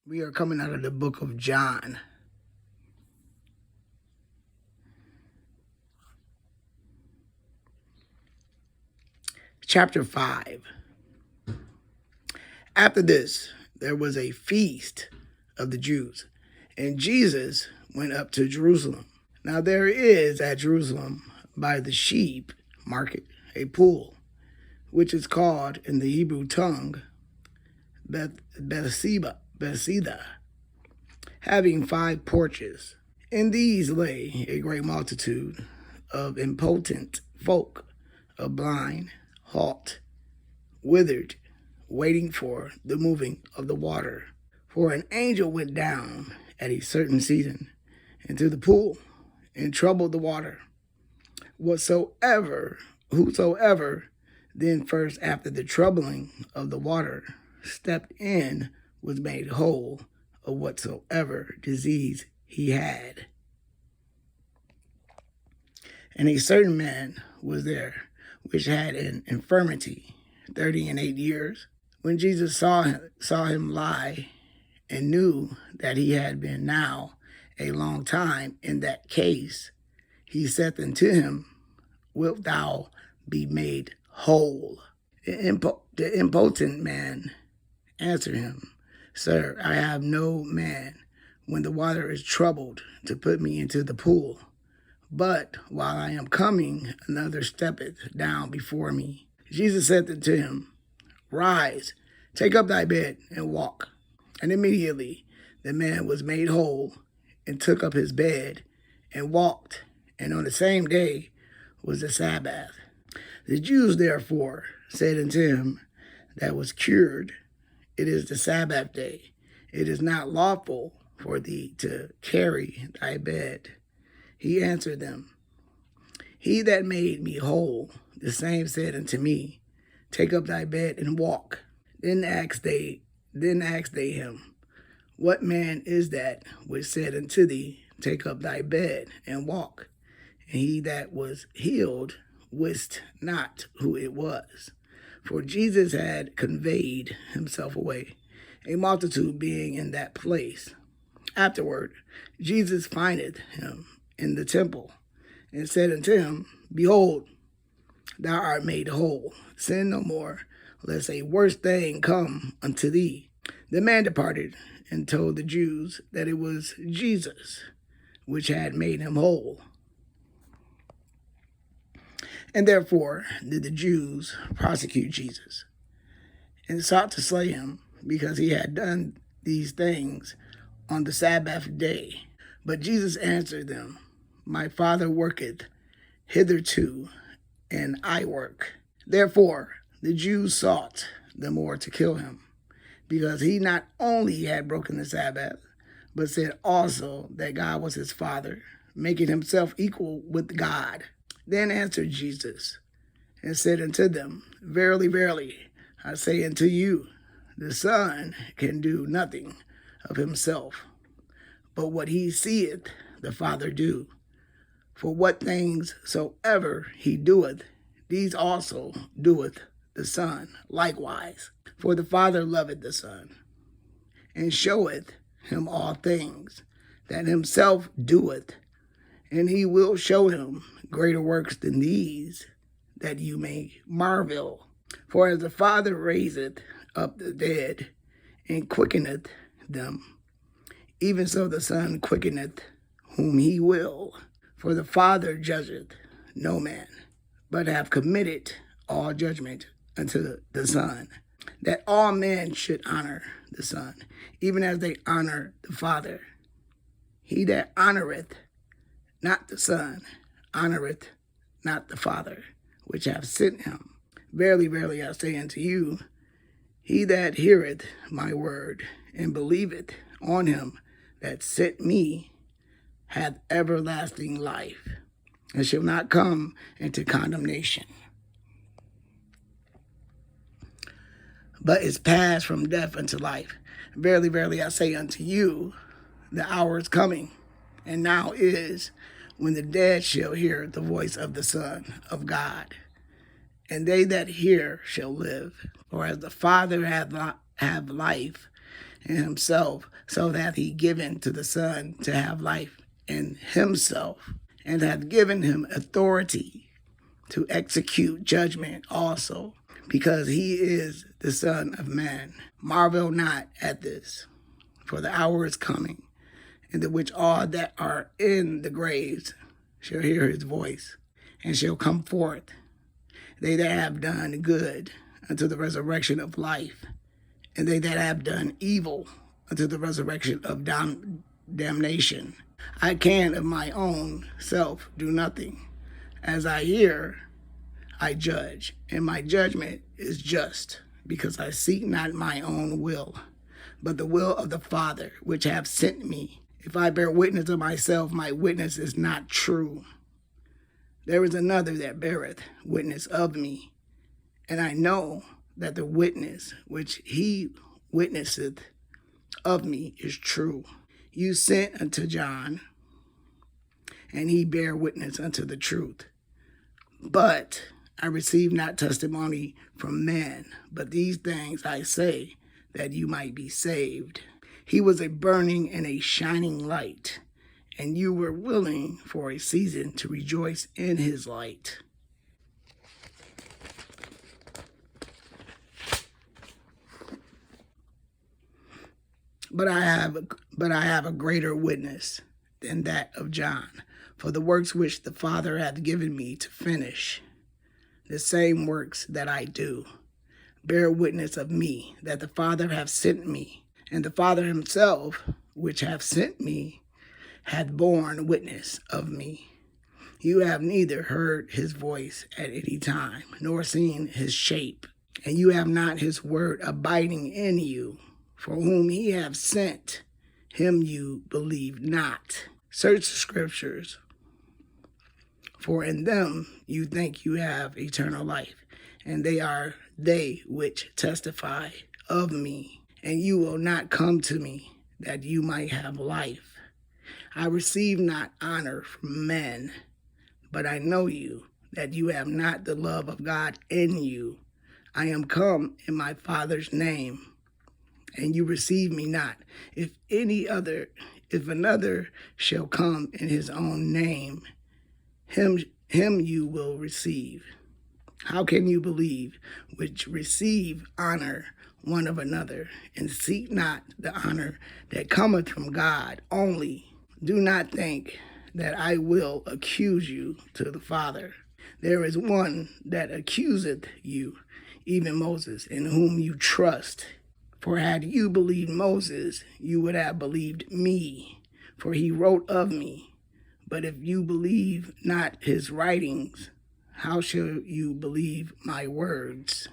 We are coming out of the book of John. Chapter 5. After this, there was a feast of the Jews, and Jesus went up to Jerusalem. Now there is at Jerusalem by the sheep market a pool, which is called in the Hebrew tongue Bethesda, having 5 porches. In these lay a great multitude of impotent folk, of blind, halt, withered, waiting for the moving of the water. For an angel went down at a certain season into the pool and troubled the water. Whosoever then first after the troubling of the water stepped in was made whole of whatsoever disease he had. And a certain man was there which had an infirmity 38 years. When Jesus saw him lie, and knew that he had been now a long time in that case, he said unto him, Wilt thou be made whole? The impotent man answered him, Sir, I have no man when the water is troubled to put me into the pool. But while I am coming, another steppeth down before me. Jesus said unto him, Rise, take up thy bed, and walk. And immediately the man was made whole, and took up his bed, and walked. And on the same day was the Sabbath. The Jews therefore said unto him that was cured, It is the Sabbath day. It is not lawful for thee to carry thy bed. He answered them, He that made me whole, the same said unto me, Take up thy bed and walk. Then asked they him, What man is that which said unto thee, Take up thy bed and walk? And he that was healed wist not who it was, for Jesus had conveyed himself away, a multitude being in that place. Afterward, Jesus findeth him in the temple, and said unto him, Behold, thou art made whole. Sin no more, lest a worse thing come unto thee. The man departed, and told the Jews that it was Jesus which had made him whole. And therefore did the Jews prosecute Jesus, and sought to slay him, because he had done these things on the Sabbath day. But Jesus answered them, My Father worketh hitherto, and I work. Therefore the Jews sought the more to kill him, because he not only had broken the Sabbath, but said also that God was his Father, making himself equal with God. Then answered Jesus, and said unto them, Verily, verily, I say unto you, the Son can do nothing of himself, but what he seeth the Father do. For what things soever he doeth, these also doeth the Son likewise. For the Father loveth the Son, and showeth him all things that himself doeth, and he will show him greater works than these, that you may marvel. For as the Father raiseth up the dead, and quickeneth them, even so the Son quickeneth whom he will. For the Father judgeth no man, but hath committed all judgment unto the Son, that all men should honor the Son, even as they honor the Father. He that honoreth not the Son honoreth not the Father, which hath sent him. Verily, verily, I say unto you, he that heareth my word, and believeth on him that sent me, hath everlasting life, and shall not come into condemnation, but is passed from death unto life. Verily, verily, I say unto you, the hour is coming, and now is, when the dead shall hear the voice of the Son of God, and they that hear shall live. For as the Father hath life, in himself, so that he given to the Son to have life in himself, and hath given him authority to execute judgment also, because he is the Son of Man. Marvel not at this, for the hour is coming, in the which all that are in the graves shall hear his voice, and shall come forth, they that have done good unto the resurrection of life, and they that have done evil unto the resurrection of damnation. I can of my own self do nothing. As I hear, I judge, and my judgment is just, because I seek not my own will, but the will of the Father which hath sent me. If I bear witness of myself, my witness is not true. There is another that beareth witness of me, and I know that the witness which he witnesseth of me is true. You sent unto John, and he bare witness unto the truth. But I receive not testimony from man, but these things I say, that you might be saved. He was a burning and a shining light, and you were willing for a season to rejoice in his light. But I have a greater witness than that of John, for the works which the Father hath given me to finish, the same works that I do, bear witness of me, that the Father hath sent me. And the Father himself, which hath sent me, hath borne witness of me. You have neither heard his voice at any time, nor seen his shape, and you have not his word abiding in you. For whom he hath sent, him you believe not. Search the scriptures, for in them you think you have eternal life, and they are they which testify of me. And you will not come to me, that you might have life. I receive not honor from men, but I know you, that you have not the love of God in you. I am come in my Father's name, and you receive me not. If another shall come in his own name, him you will receive. How can you believe, which receive honor one of another, and seek not the honor that cometh from God only? Do not think that I will accuse you to the Father. There is one that accuseth you, even Moses, in whom you trust. For had you believed Moses, you would have believed me, for he wrote of me. But if you believe not his writings, how shall you believe my words?